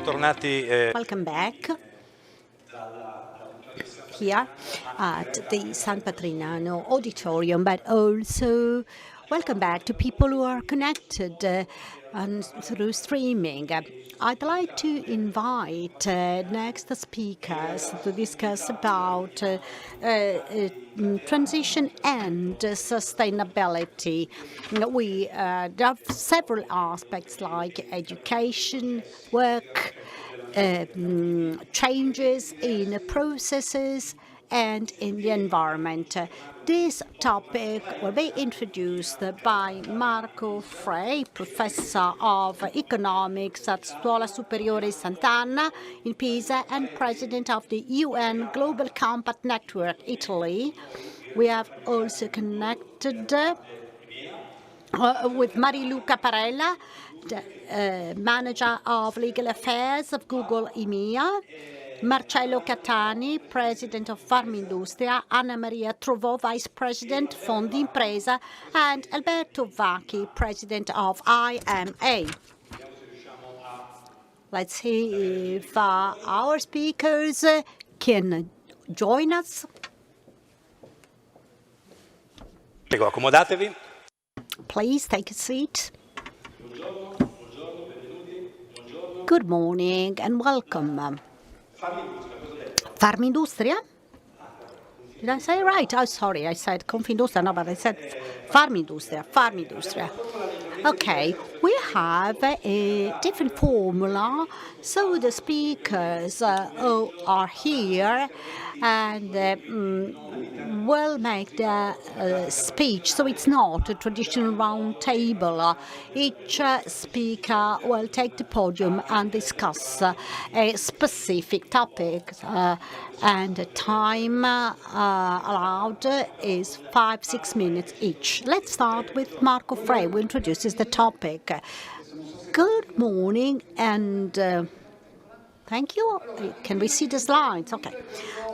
Bentornati. Welcome back here at the San Patrignano Auditorium, but also welcome back to people who are connected through streaming. I'd like to invite next speakers to discuss about transition and sustainability. We have several aspects like education, work, changes in processes and in the environment. This topic will be introduced by Marco Frey, Professor of Economics at Scuola Superiore Sant'Anna in Pisa and President of the UN Global Compact Network, Italy. We have also connected with Mariluca Parella, the Manager of Legal Affairs of Google EMEA, Marcello Catani, President of Farmindustria, Anna Maria Trovò, Vice President, Fondi Impresa, and Alberto Vacchi, President of IMA. Let's see if our speakers can join us. Prego, accomodatevi. Please take a seat. Good morning and welcome. Farmindustria? Did I say right? Oh, sorry, I said Confindustria, no, but I said Farmindustria. Okay, we have a different formula, so the speakers who are here and will make the speech, so it's not a traditional round table. Each speaker will take the podium and discuss a specific topic, and the time allowed is 5-6 minutes each. Let's start with Marco Frey, who introduces the topic. Good morning and thank you. Can we see the slides? Okay.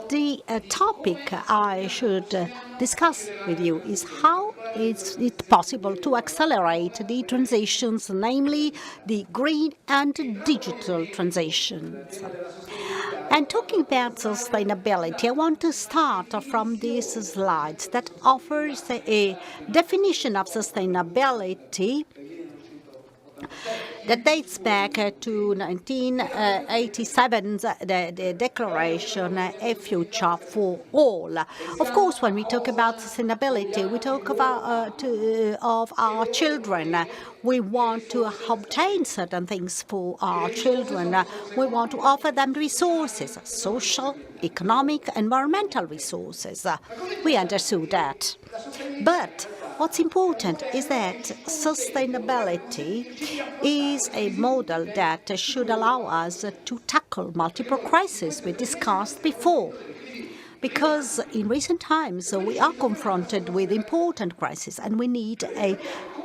The topic I should discuss with you is how is it possible to accelerate the transitions, namely the green and digital transitions. And talking about sustainability, I want to start from these slides that offers a definition of sustainability that dates back to 1987's the Declaration A Future for All. Of course, when we talk about sustainability, we talk about of our children. We want to obtain certain things for our children. We want to offer them resources, social, economic, environmental resources. We understood that. But what's important is that sustainability is a model that should allow us to tackle multiple crises we discussed before. Because in recent times we are confronted with important crises and we need a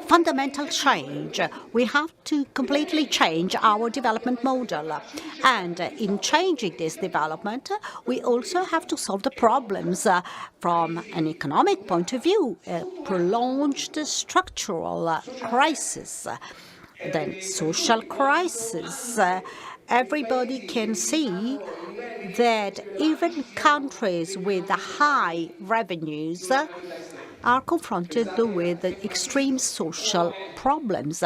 fundamental change. We have to completely change our development model. And in changing this development, we also have to solve the problems from an economic point of view, a prolonged structural crisis, then social crisis. Everybody can see that even countries with high revenues are confronted with extreme social problems.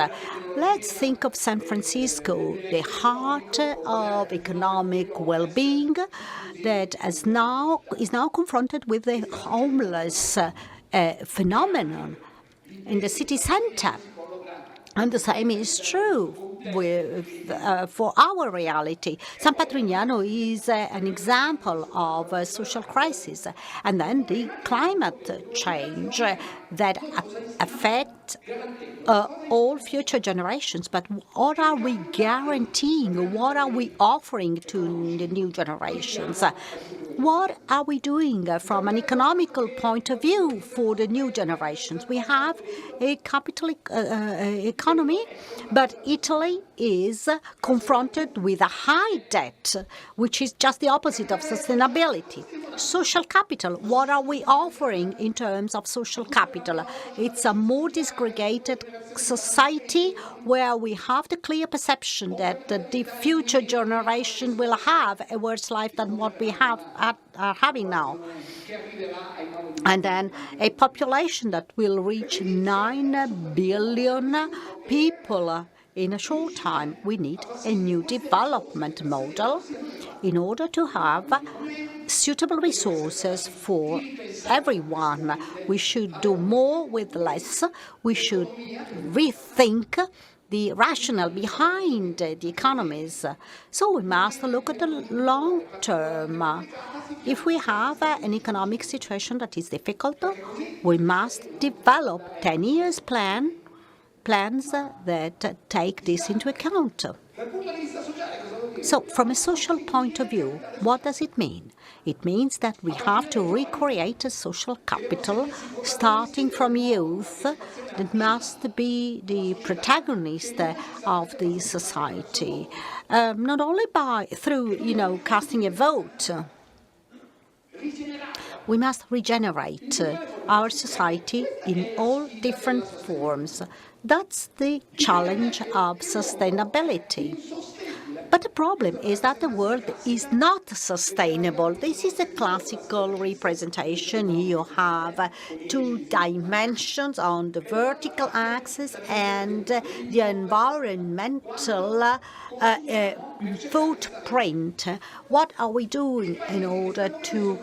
Let's think of San Francisco, the heart of economic well-being that is now confronted with the homeless phenomenon in the city center. And the same is true for our reality. San Patrignano is an example of a social crisis. And then the climate change that affect all future generations. But what are we guaranteeing? What are we offering to the new generations? What are we doing from an economical point of view for the new generations? We have a capital economy, but Italy is confronted with a high debt, which is just the opposite of sustainability. social capital. What are we offering in terms of social capital? It's a more disgregated society where we have the clear perception that the future generation will have a worse life than what we are having now. And then a population that will reach 9 billion people in a short time. We need a new development model in order to have suitable resources for everyone. We should do more with less. We should rethink the rationale behind the economies. So we must look at the long term. If we have an economic situation that is difficult, we must develop 10 years plans that take this into account. So from a social point of view, what does it mean? It means that we have to recreate a social capital starting from youth that must be the protagonist of the society, not only through casting a vote. We must regenerate our society in all different forms. That's the challenge of sustainability. But the problem is that the world is not sustainable. This is a classical representation. You have 2 dimensions on the vertical axis and the environmental footprint. What are we doing in order to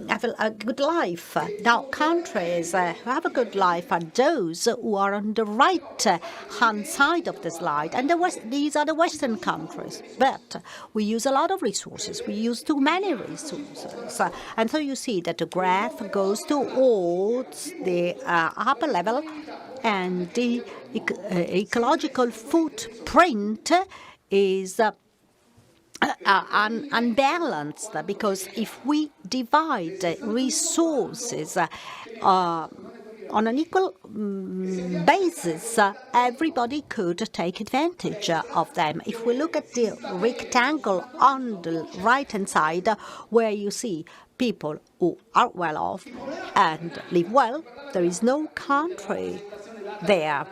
have a good life? Now, countries who have a good life are those who are on the right-hand side of the slide. And these are the Western countries. But we use a lot of resources. We use too many resources. And so you see that the graph goes towards the upper level, and the ecological footprint is unbalanced, because if we divide resources on an equal basis, everybody could take advantage of them. If we look at the rectangle on the right-hand side, where you see people who are well off and live well, there is no country there.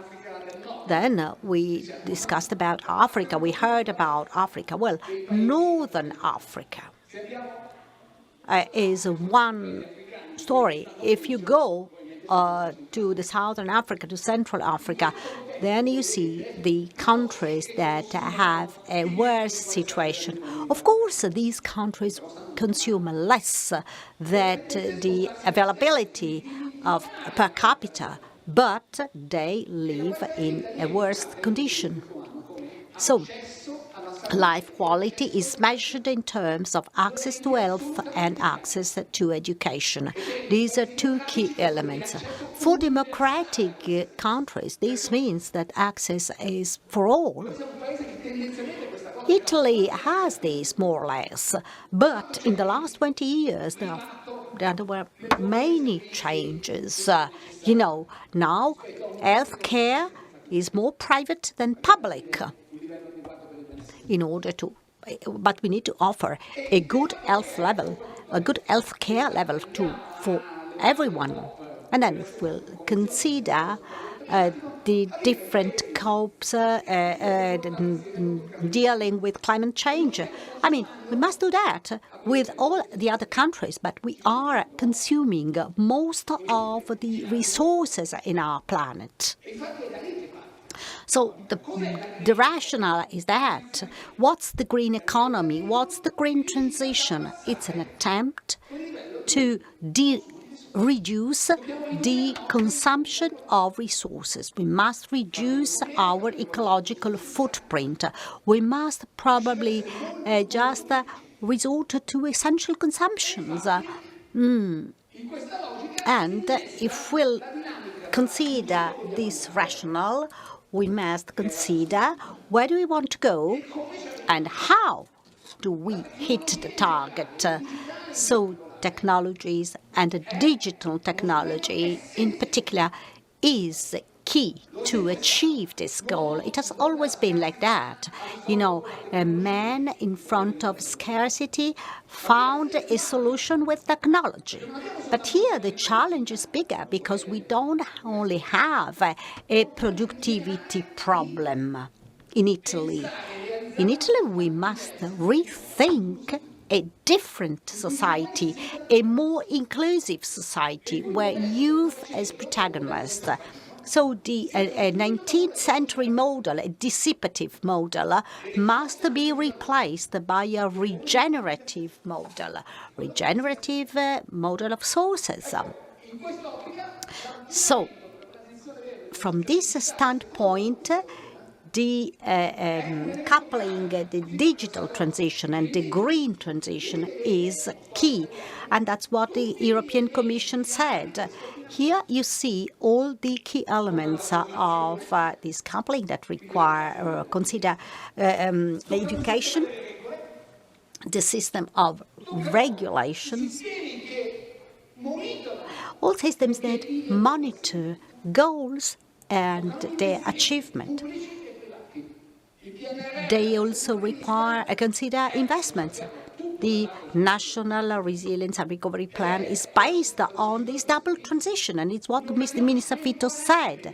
Then we discussed about Africa. We heard about Africa. Well, Northern Africa is one story. If you go to the Southern Africa, to Central Africa, then you see the countries that have a worse situation. Of course, these countries consume less than the availability of per capita, but they live in a worse condition. So, life quality is measured in terms of access to health and access to education. These are 2 key elements. For democratic countries, this means that access is for all. Italy has this more or less, but in the last 20 years there were many changes. Now healthcare is more private than public. But we need to offer a good health level, a good health care level for everyone. And then if we'll consider the different scopes dealing with climate change, I mean, we must do that with all the other countries, but we are consuming most of the resources in our planet. So the rationale is that what's the green economy? What's the green transition? It's an attempt to reduce the consumption of resources. We must reduce our ecological footprint. We must probably just resort to essential consumptions. And if we'll consider this rationale, we must consider where do we want to go and how do we hit the target. So technologies and digital technology in particular is key to achieve this goal. It has always been like that. You know, a man in front of scarcity found a solution with technology. But here the challenge is bigger because we don't only have a productivity problem in Italy. In Italy, we must rethink a different society, a more inclusive society where youth is protagonist. So the 19th century model, a dissipative model, must be replaced by a regenerative model of sources. So from this standpoint, the coupling the digital transition and the green transition is key, and that's what the European Commission said. Here you see all the key elements of this coupling that require consider education, the system of regulations, all systems that monitor goals and their achievement. They also require consider investments. The National Resilience and Recovery Plan is based on this double transition, and it's what Mr. Minister Fitto said.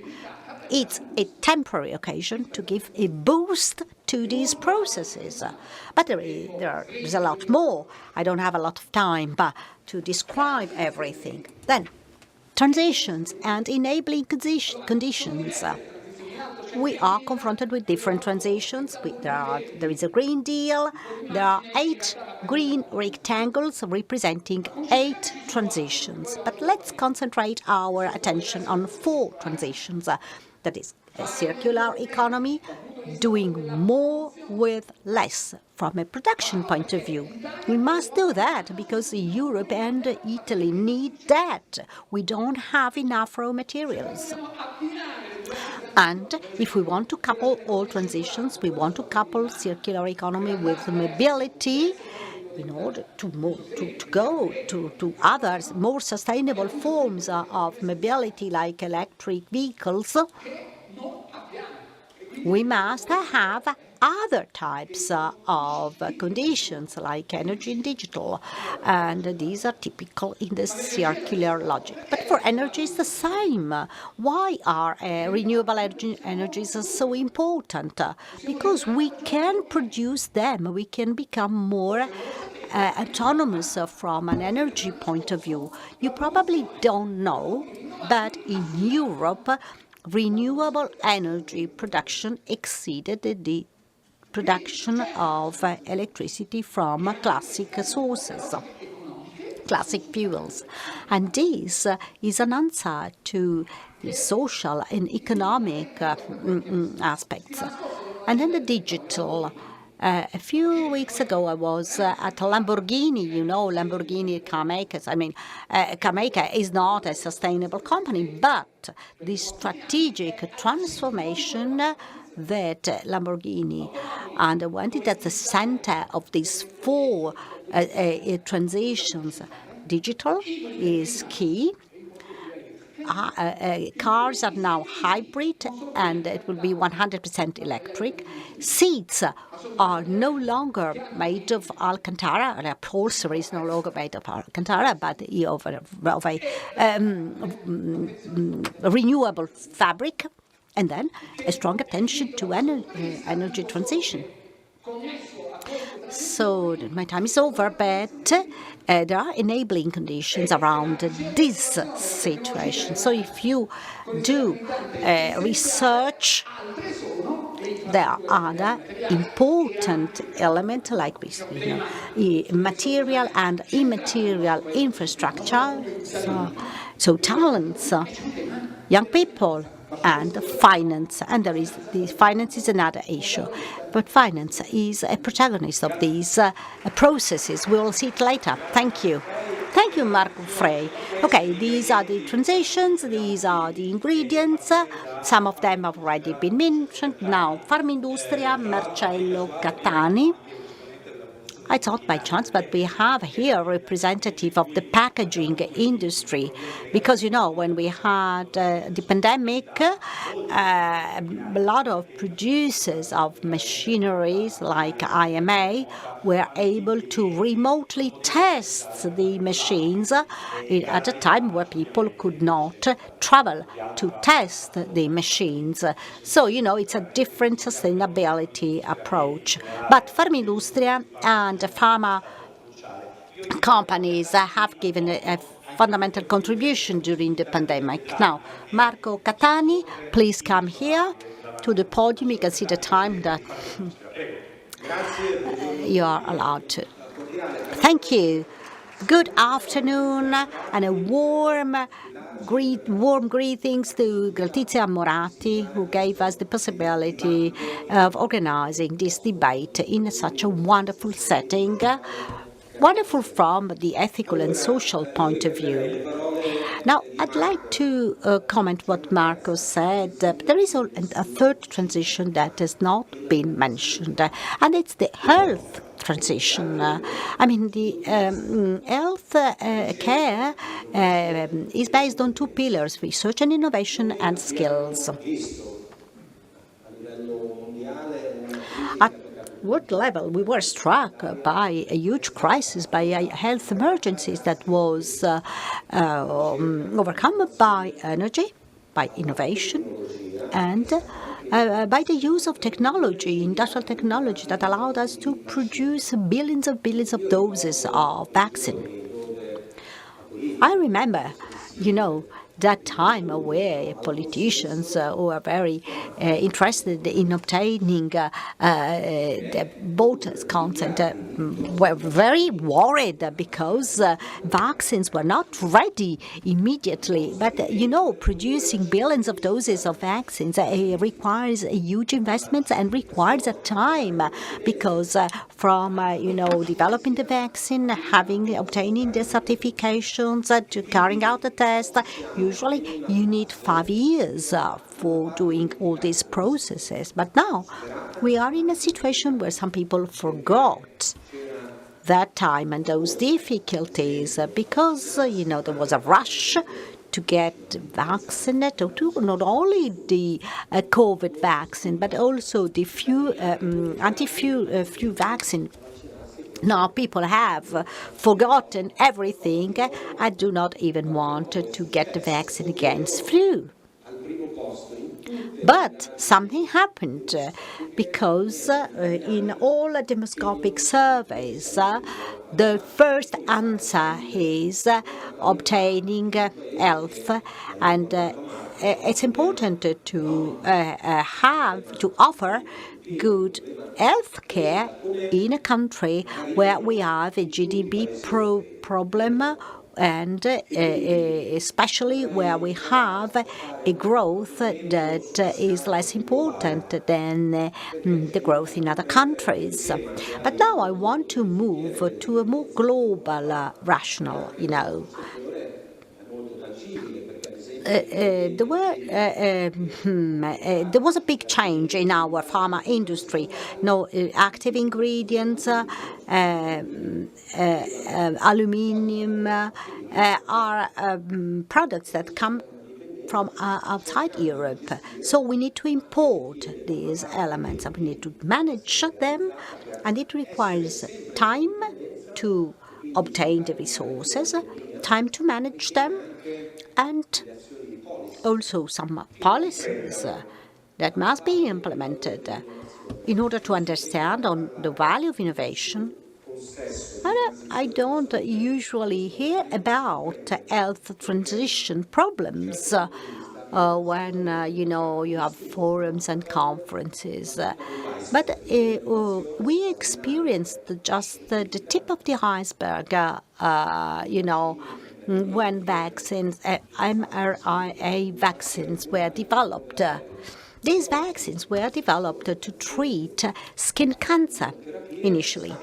It's a temporary occasion to give a boost to these processes. But there's a lot more. I don't have a lot of time to describe everything. Then, transitions and enabling conditions. We are confronted with different transitions. There is a Green Deal. There are 8 green rectangles representing 8 transitions. But let's concentrate our attention on 4 transitions. That is a circular economy, doing more with less from a production point of view. We must do that because Europe and Italy need that. We don't have enough raw materials. And if we want to couple all transitions, we want to couple circular economy with mobility in order to go to other more sustainable forms of mobility like electric vehicles. We must have other types of conditions like energy and digital, and these are typical in the circular logic. But for energy, it's the same. Why are renewable energies so important? Because we can produce them, we can become more autonomous from an energy point of view. You probably don't know, but in Europe, renewable energy production exceeded the production of electricity from classic sources, classic fuels. And this is an answer to the social and economic aspects. And then the digital. A few weeks ago, I was at Lamborghini. You know, Lamborghini car makers. I mean, car maker is not a sustainable company, but the strategic transformation that Lamborghini underwent it at the center of these 4 transitions. Digital is key. Cars are now hybrid, and it will be 100% electric. Seats are no longer made of Alcantara, and upholstery is no longer made of Alcantara, but of a renewable fabric, and then a strong attention to energy transition. So my time is over, but there are enabling conditions around this situation. So if you do research, there are other important elements like material and immaterial infrastructure, so talents, young people, and finance. And the finance is another issue. But finance is a protagonist of these processes. We will see it later. Thank you. Thank you, Marco Frey. Okay, these are the transitions, these are the ingredients. Some of them have already been mentioned. Now, Farmindustria, Marcello Gattani. I thought by chance, but we have here a representative of the packaging industry, because when we had the pandemic, a lot of producers of machineries like IMA were able to remotely test the machines at a time where people could not travel to test the machines. So, it's a different sustainability approach. But Farmindustria and pharma companies have given a fundamental contribution during the pandemic. Now, Marco Catani, please come here to the podium. You can see the time that you are allowed to. Thank you. Good afternoon and a warm greetings to Gratizia Moratti, who gave us the possibility of organizing this debate in such a wonderful setting. Wonderful from the ethical and social point of view. Now, I'd like to comment what Marco said. There is a third transition that has not been mentioned, and it's the health transition. The health care is based on two pillars: research and innovation and skills. At world level, we were struck by a huge crisis, by a health emergencies that was overcome by energy, by innovation, and by the use of technology, industrial technology, that allowed us to produce billions of doses of vaccine. I remember, that time where politicians who are very interested in obtaining the voters' consent were very worried because vaccines were not ready immediately. But, producing billions of doses of vaccines requires a huge investment and requires a time, because from, developing the vaccine, obtaining the certifications, to carrying out the test, usually you need 5 years for doing all these processes. But now we are in a situation where some people forgot that time and those difficulties because, there was a rush to get vaccinated, to not only the COVID vaccine, but also the flu vaccine. Now people have forgotten everything and do not even want to get the vaccine against flu. But something happened because in all demoscopic surveys, the first answer is obtaining health, and it's important to offer good health care in a country where we have a GDP problem, and especially where we have a growth that is less important than the growth in other countries. But now I want to move to a more global rationale, There was a big change in our pharma industry. Active ingredients, aluminium are products that come from outside Europe. So we need to import these elements, and we need to manage them, and it requires time to obtain the resources, time to manage them, and also some policies that must be implemented in order to understand on the value of innovation. I don't usually hear about health transition problems when you have forums and conferences. But we experienced just the tip of the iceberg, when vaccines, mRNA vaccines were developed. These vaccines were developed to treat skin cancer initially.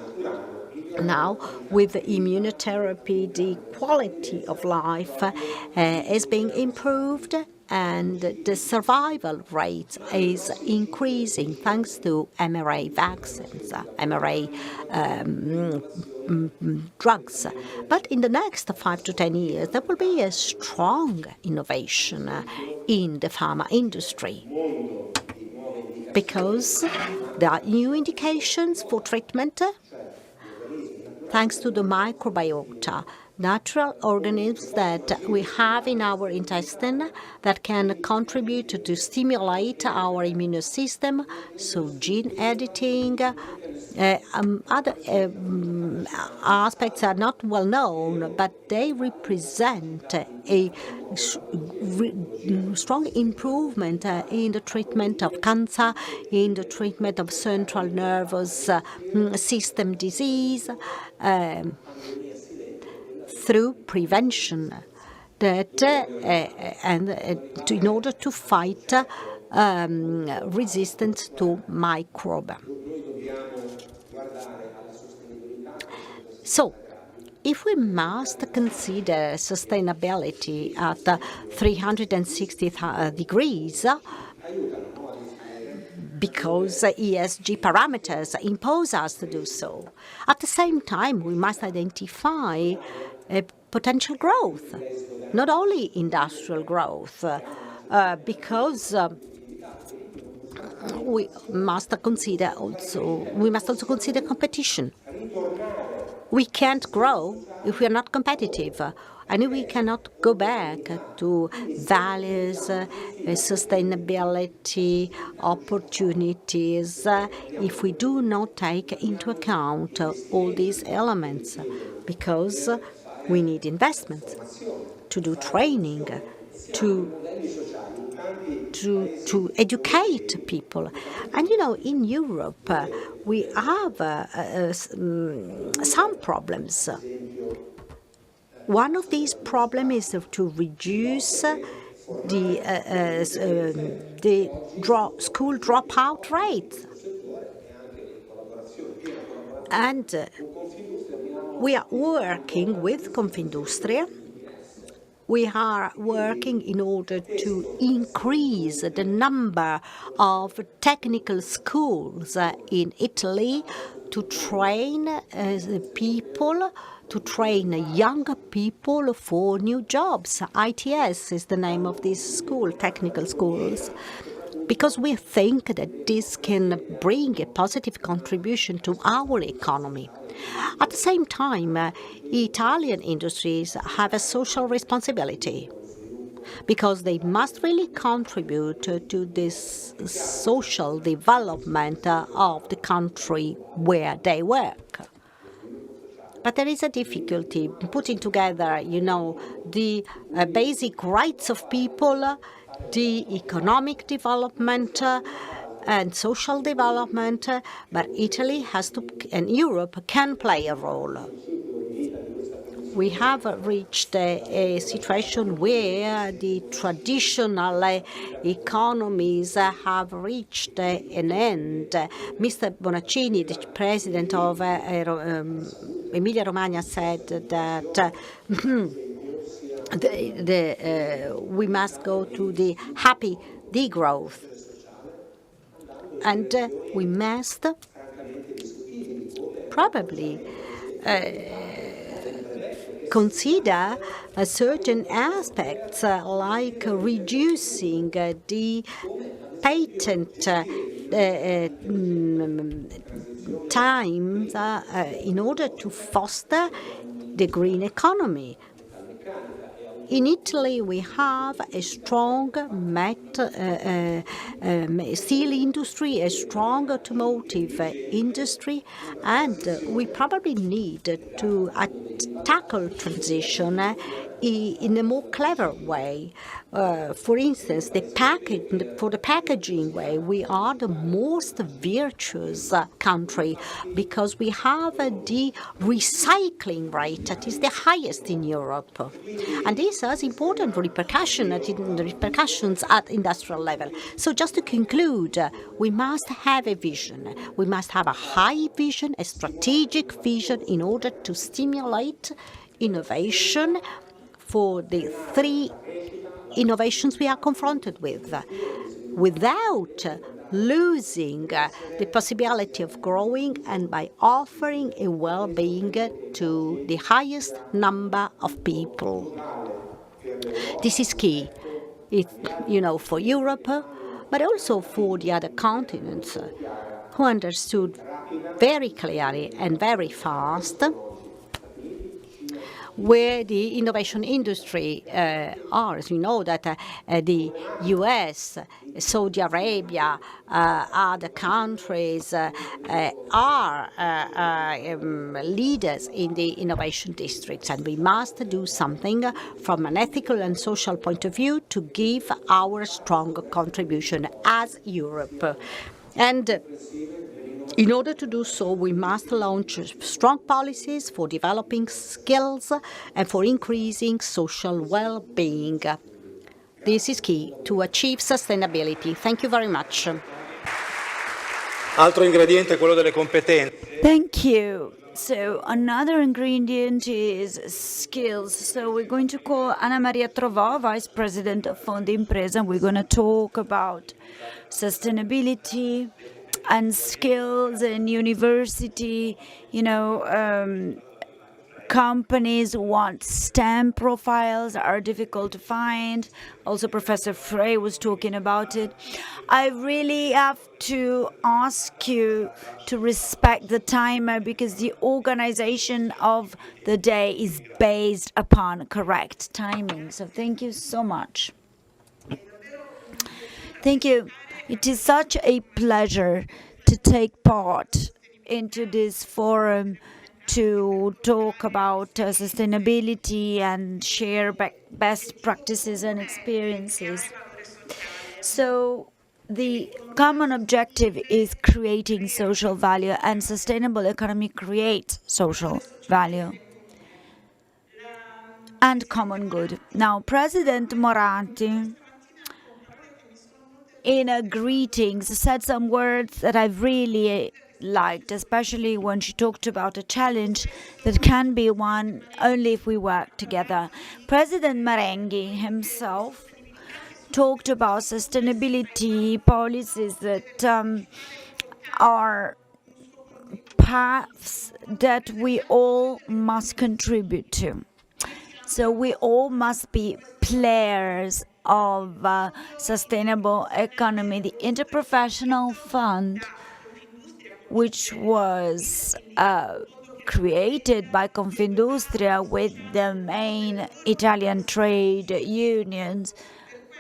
Now, with immunotherapy, the quality of life is being improved, and the survival rate is increasing thanks to mRNA vaccines, mRNA drugs. But in the next 5 to 10 years, there will be a strong innovation in the pharma industry because there are new indications for treatment thanks to the microbiota, natural organisms that we have in our intestine that can contribute to stimulate our immune system. So gene editing, other aspects are not well known, but they represent a strong improvement in the treatment of cancer, in the treatment of central nervous system disease, through prevention that in order to fight resistance to microbe. So, if we must consider sustainability at 360 degrees, because ESG parameters impose us to do so. At the same time, we must identify potential growth, not only industrial growth, because we must also consider competition. We can't grow if we are not competitive. And we cannot go back to values, sustainability, opportunities, if we do not take into account all these elements, because we need investment to do training, to educate people. And in Europe, we have some problems. One of these problems is to reduce the school dropout rate. And we are working with Confindustria. We are working in order to increase the number of technical schools in Italy to train people, to train younger people for new jobs. ITS is the name of this school, technical schools, because we think that this can bring a positive contribution to our economy. At the same time, Italian industries have a social responsibility because they must really contribute to this social development of the country where they work. But there is a difficulty putting together, the basic rights of people, the economic development, and social development, but Italy has to, and Europe can play a role. We have reached a situation where the traditional economies have reached an end. Mr. Bonaccini, the president of Emilia-Romagna, said that we must go to the happy degrowth. And we must probably consider certain aspects like reducing the patent times in order to foster the green economy. In Italy, we have a strong steel industry, a strong automotive industry, and we probably need to tackle transition in a more clever way. For instance, for the packaging way, we are the most virtuous country because we have the recycling rate that is the highest in Europe. And this has important repercussions at industrial level. So just to conclude, we must have a vision. We must have a high vision, a strategic vision in order to stimulate innovation for the three innovations we are confronted with, without losing the possibility of growing and by offering a well-being to the highest number of people. This is key, for Europe, but also for the other continents who understood very clearly and very fast where the innovation industry are. As we know that the US, Saudi Arabia, other countries are leaders in the innovation districts, and we must do something from an ethical and social point of view to give our strong contribution as Europe. And in order to do so, we must launch strong policies for developing skills and for increasing social well-being. This is key to achieve sustainability. Thank you very much. Altro ingrediente è quello delle competenze. Thank you. So another ingredient is skills. So we're going to call Anna Maria Trovò, Vice President of Fondi Impresa. We're going to talk about sustainability and skills in university. Companies want STEM profiles, are difficult to find. Also, Professor Frey was talking about it. I really have to ask you to respect the timer because the organization of the day is based upon correct timing. So thank you so much. Thank you. It is such a pleasure to take part into this forum to talk about sustainability and share best practices and experiences. So the common objective is creating social value, and sustainable economy creates social value and common good. Now, President Moratti, in a greetings, said some words that I've really liked, especially when she talked about a challenge that can be won only if we work together. President Marenghi himself talked about sustainability policies that are paths that we all must contribute to. So we all must be players of sustainable economy. The Interprofessional Fund, which was created by Confindustria with the main Italian trade unions,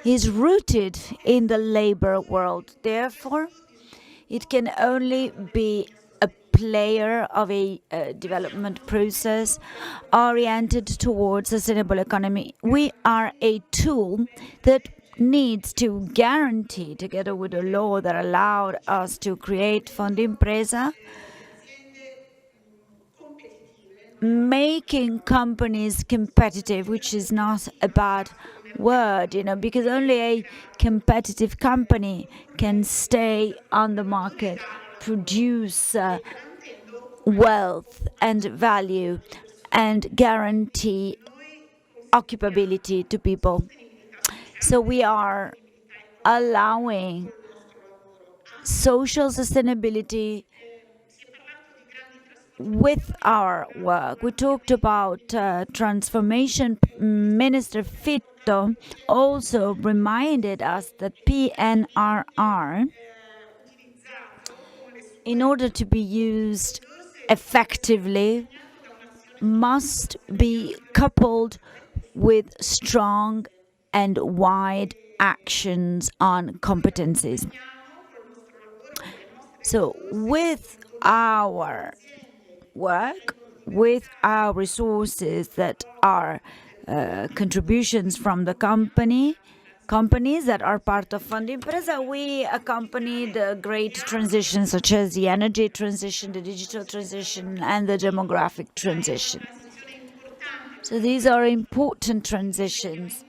is rooted in the labor world. Therefore, it can only be a player of a development process oriented towards sustainable economy. We are a tool that needs to guarantee, together with a law that allowed us to create Fondi Impresa, making companies competitive, which is not a bad word, because only a competitive company can stay on the market, produce wealth and value, and guarantee occupability to people. So we are allowing social sustainability with our work. We talked about transformation. Minister Fitto also reminded us that PNRR, in order to be used effectively, must be coupled with strong and wide actions on competencies. So with our work, with our resources that are contributions from the companies that are part of Fondi Impresa, we accompany the great transitions such as the energy transition, the digital transition, and the demographic transition. So these are important transitions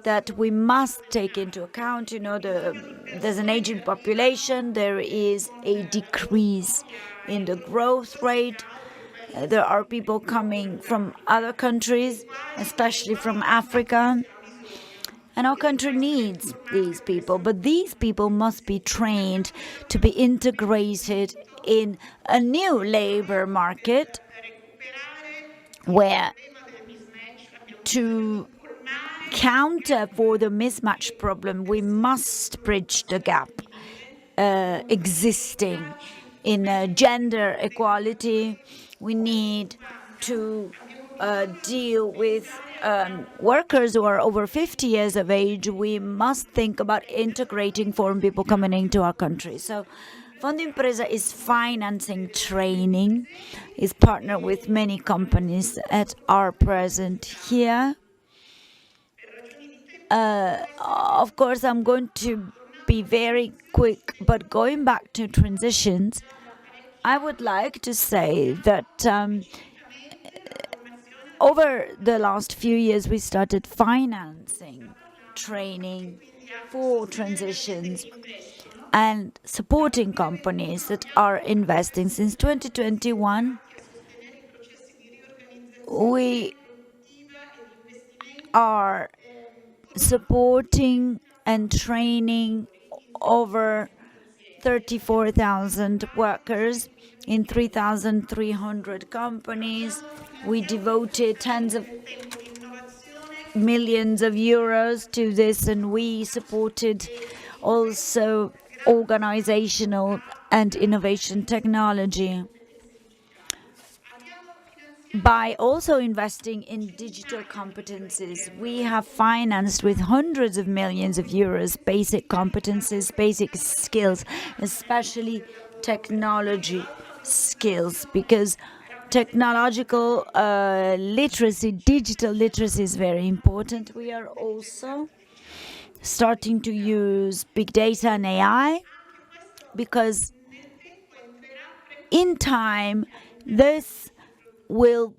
that we must take into account. There's an aging population, there is a decrease in the growth rate. There are people coming from other countries, especially from Africa. And our country needs these people, but these people must be trained to be integrated in a new labor market where, to counter for the mismatch problem, we must bridge the gap existing in gender equality. We need to deal with workers who are over 50 years of age. We must think about integrating foreign people coming into our country. So Fondo Impresa is financing training, is partnered with many companies that are present here. Of course, I'm going to be very quick, but going back to transitions, I would like to say that over the last few years, we started financing training for transitions and supporting companies that are investing. Since 2021, we are supporting and training over 34,000 workers in 3,300 companies. We devoted tens of millions of euros to this, and we supported also organizational and innovation technology by also investing in digital competencies. We have financed with hundreds of millions of euros basic competencies, basic skills, especially technology skills, because technological literacy, digital literacy is very important. We are also starting to use big data and AI, because in time this will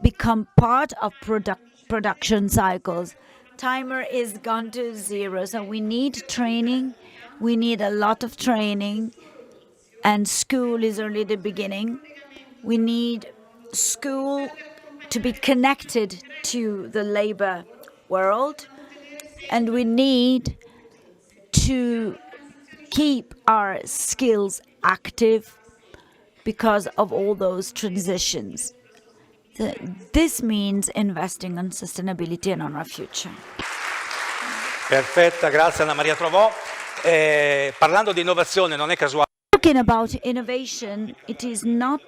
become part of production cycles. Timer is gone to zero, so we need training. We need a lot of training, and school is only the beginning. We need school to be connected to the labor world, and we need to keep our skills active because of all those transitions. This means investing in sustainability and on our future. Perfetta, grazie Anna Maria Trovò. Parlando di innovazione, non è casuale. Talking about innovation, it is not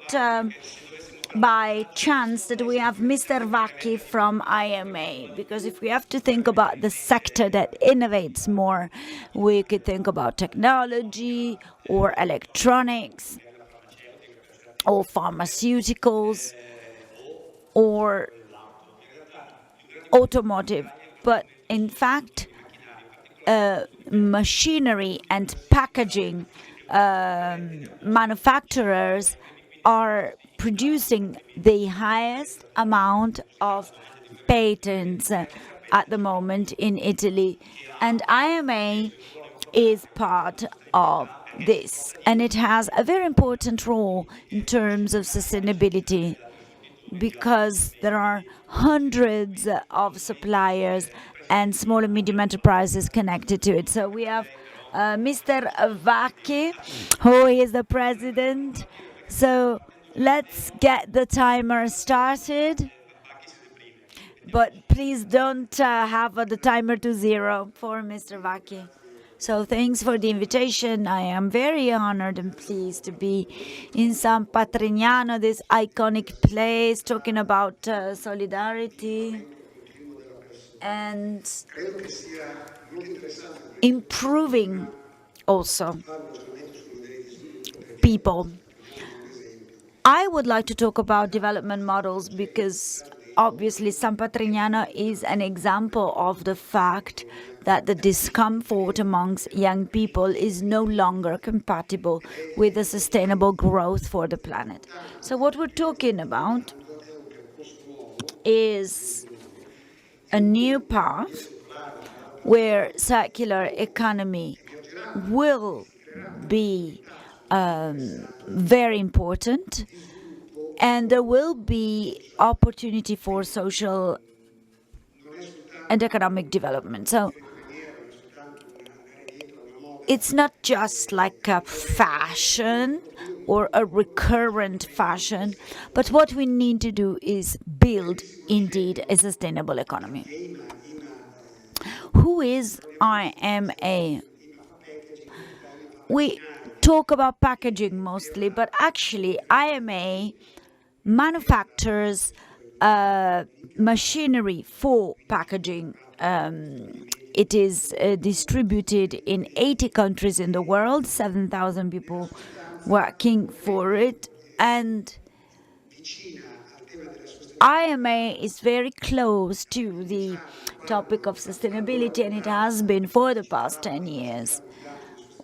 by chance that we have Mr. Vacchi from IMA, because if we have to think about the sector that innovates more, we could think about technology or electronics or pharmaceuticals or automotive. But in fact, machinery and packaging manufacturers are producing the highest amount of patents at the moment in Italy. And IMA is part of this, and it has a very important role in terms of sustainability, because there are hundreds of suppliers and small and medium enterprises connected to it. So we have Mr. Vacchi, who is the president. So let's get the timer started. But please don't have the timer to zero for Mr. Vacchi. So thanks for the invitation. I am very honored and pleased to be in San Patrignano, this iconic place, talking about solidarity and improving also people. I would like to talk about development models because obviously San Patrignano is an example of the fact that the discomfort amongst young people is no longer compatible with the sustainable growth for the planet. So what we're talking about is a new path where circular economy will be very important, and there will be opportunity for social and economic development. So it's not just like a fashion or a recurrent fashion, but what we need to do is build indeed a sustainable economy. Who is IMA? We talk about packaging mostly, but actually IMA manufactures machinery for packaging. It is distributed in 80 countries in the world, 7,000 people working for it, and IMA is very close to the topic of sustainability, and it has been for the past 10 years.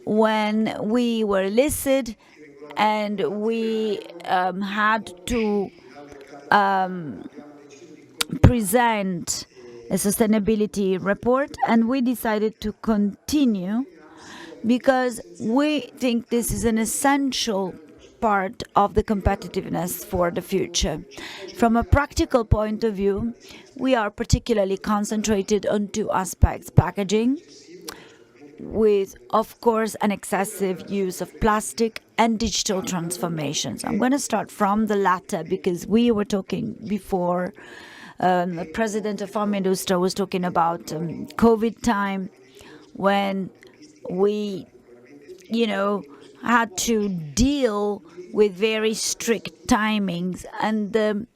When we were listed and we had to present a sustainability report, and we decided to continue because we think this is an essential part of the competitiveness for the future. From a practical point of view, we are particularly concentrated on two aspects: packaging, with, of course, an excessive use of plastic, and digital transformations. I'm going to start from the latter because we were talking before. The president of Farmindustra was talking about COVID time, when we, had to deal with very strict timings, and the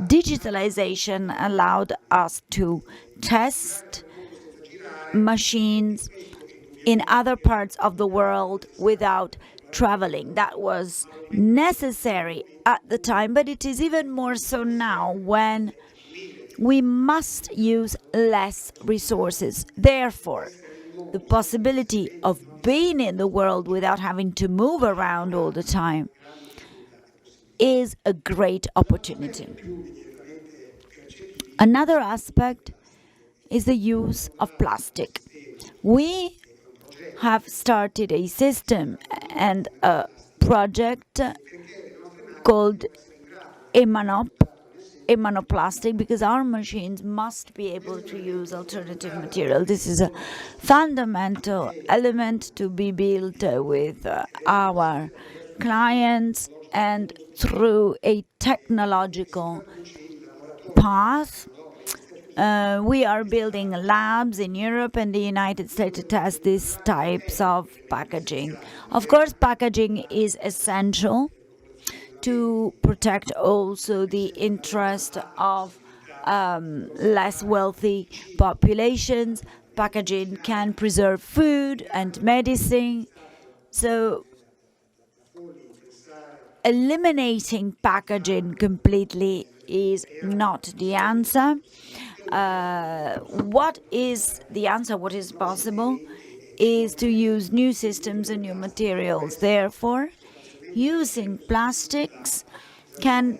digitalization allowed us to test machines in other parts of the world without traveling. That was necessary at the time, but it is even more so now, when we must use less resources. Therefore, the possibility of being in the world without having to move around all the time is a great opportunity. Another aspect is the use of plastic. We have started a system and a project called Emanoplastic, because our machines must be able to use alternative material. This is a fundamental element to be built with our clients, and through a technological path. We are building labs in Europe and the United States to test these types of packaging. Of course, packaging is essential to protect also the interest of less wealthy populations. Packaging can preserve food and medicine. So eliminating packaging completely is not the answer. What is the answer? What is possible is to use new systems and new materials. Therefore, using plastics can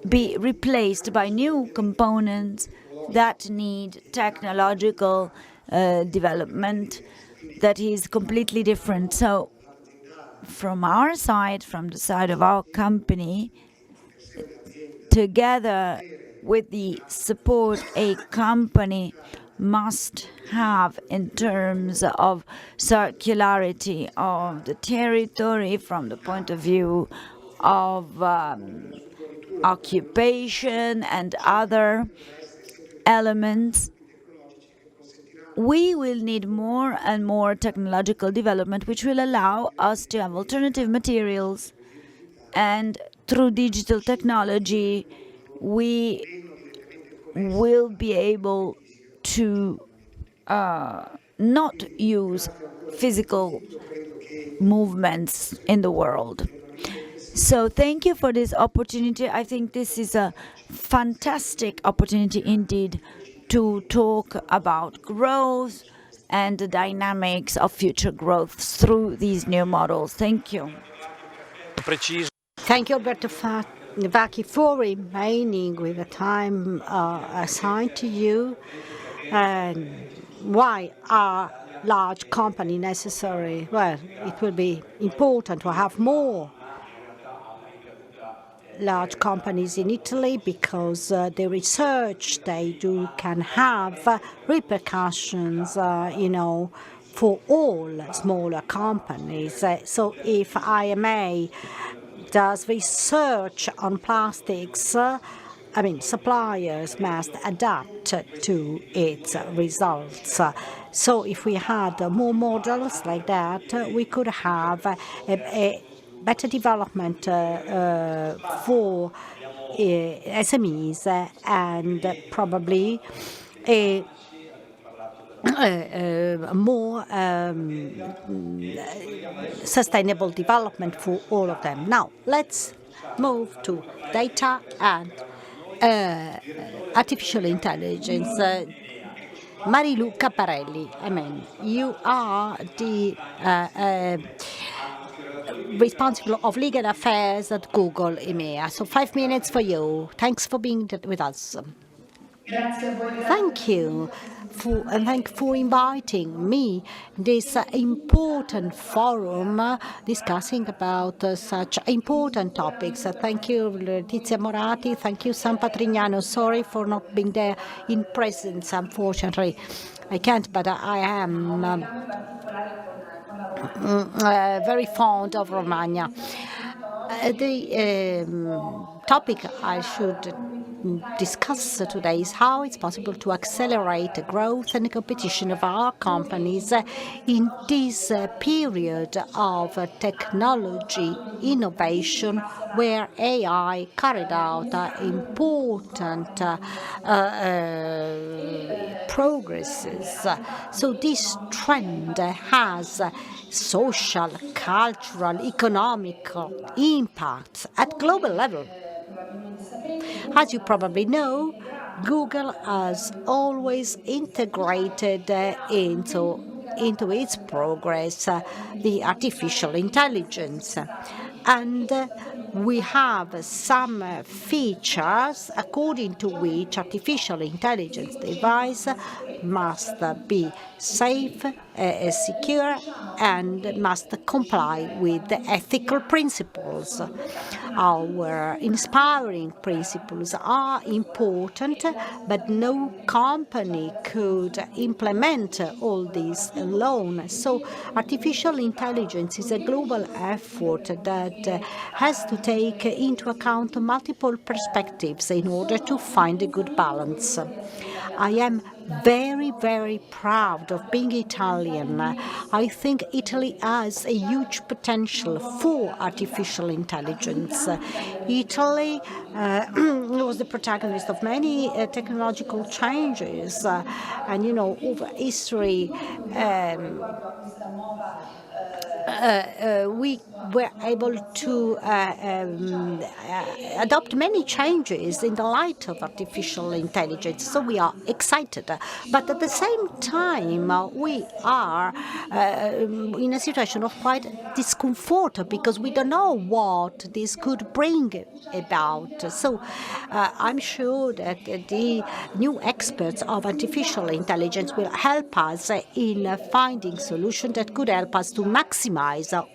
be replaced by new components that need technological development that is completely different. So from our side, from the side of our company, together with the support a company must have in terms of circularity of the territory, from the point of view of occupation and other elements, we will need more and more technological development, which will allow us to have alternative materials. And through digital technology, we will be able to not use physical movements in the world. So thank you for this opportunity. I think this is a fantastic opportunity indeed to talk about growth and the dynamics of future growth through these new models. Thank you. Thank you, Alberto Vacchi, for remaining with the time assigned to you. And why are large companies necessary? Well, it will be important to have more large companies in Italy, because the research they do can have repercussions, for all smaller companies. So if IMA does research on plastics, suppliers must adapt to its results. So if we had more models like that, we could have a better development for SMEs and probably a more sustainable development for all of them. Now, let's move to data and artificial intelligence. Marilu Caparelli, you are the responsible of legal affairs at Google EMEA. So 5 minutes for you. Thanks for being with us. Thank you for inviting me this important forum discussing about such important topics. Thank you, Letizia Moratti. Thank you, San Patrignano. Sorry for not being there in presence, unfortunately. I can't, but I am very fond of Romagna. The topic I should discuss today is how it's possible to accelerate the growth and competition of our companies in this period of technology innovation where AI carried out important progresses. So this trend has social, cultural, economical impacts at global level. As you probably know, Google has always integrated into its progress the artificial intelligence. And we have some features according to which artificial intelligence device must be safe, secure, and must comply with the ethical principles. Our inspiring principles are important, but no company could implement all these alone. So artificial intelligence is a global effort that has to take into account multiple perspectives in order to find a good balance. I am very, very proud of being Italian. I think Italy has a huge potential for artificial intelligence. Italy was the protagonist of many technological changes, and over history, we were able to adopt many changes in the light of artificial intelligence. So we are excited. But at the same time, we are in a situation of quite discomfort because we don't know what this could bring about. So I'm sure that the new experts of artificial intelligence will help us in finding solutions that could help us to maximize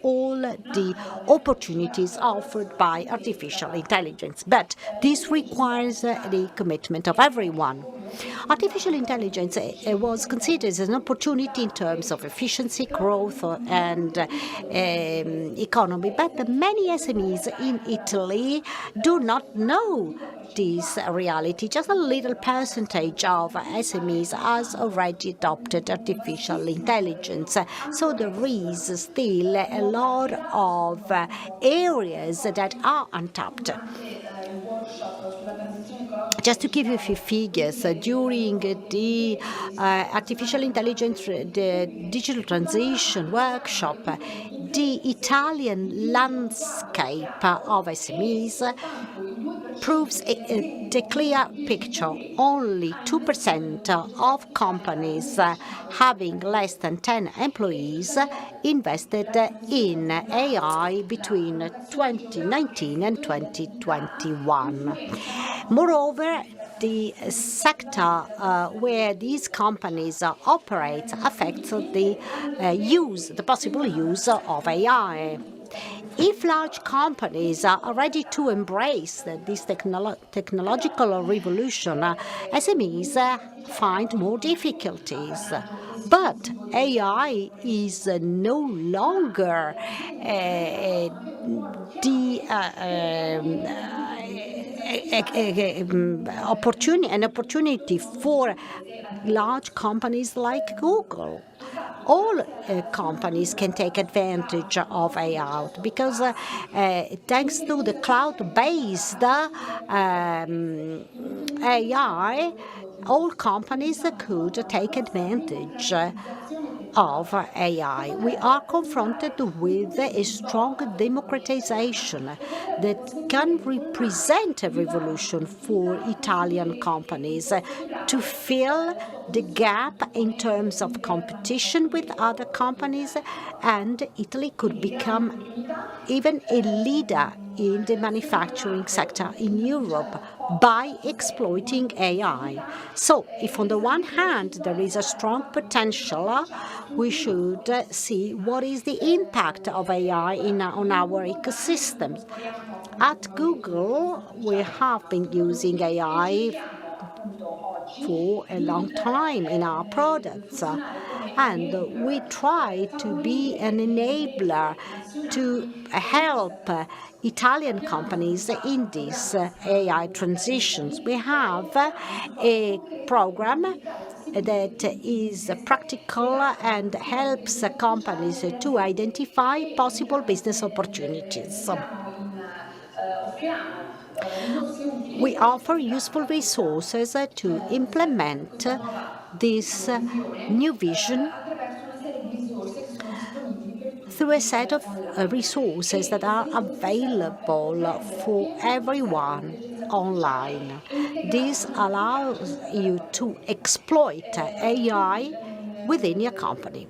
all the opportunities offered by artificial intelligence. But this requires the commitment of everyone. Artificial intelligence was considered as an opportunity in terms of efficiency, growth, and economy. But many SMEs in Italy do not know this reality. Just a little percentage of SMEs has already adopted artificial intelligence. So there is still a lot of areas that are untapped. Just to give you a few figures, during the artificial intelligence, the digital transition workshop, the Italian landscape of SMEs proves the clear picture. Only 2% of companies having less than 10 employees invested in AI between 2019 and 2021. Moreover, the sector where these companies operate affects the possible use of AI. If large companies are ready to embrace this technological revolution, SMEs find more difficulties. But AI is no longer an opportunity for large companies like Google. All companies can take advantage of AI because thanks to the cloud-based AI, all companies could take advantage of AI. We are confronted with a strong democratization that can represent a revolution for Italian companies to fill the gap in terms of competition with other companies, and Italy could become even a leader in the manufacturing sector in Europe by exploiting AI. So, if on the one hand there is a strong potential, we should see what is the impact of AI on our ecosystems. At Google, we have been using AI for a long time in our products, and we try to be an enabler to help Italian companies in these AI transitions. We have a program that is practical and helps companies to identify possible business opportunities. We offer useful resources to implement this new vision through a set of resources that are available for everyone online. This allows you to exploit AI within your company.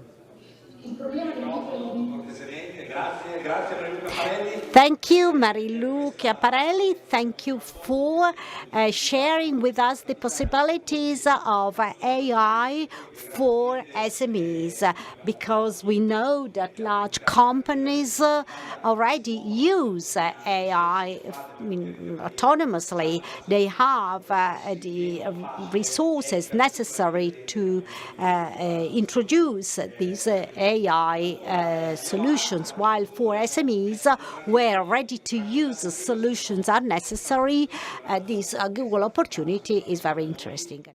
Thank you, Marilu Chiaparelli. Thank you for sharing with us the possibilities of AI for SMEs, because we know that large companies already use AI autonomously. They have the resources necessary to introduce these AI solutions, while for SMEs, where ready-to-use solutions are necessary, this Google opportunity is very interesting.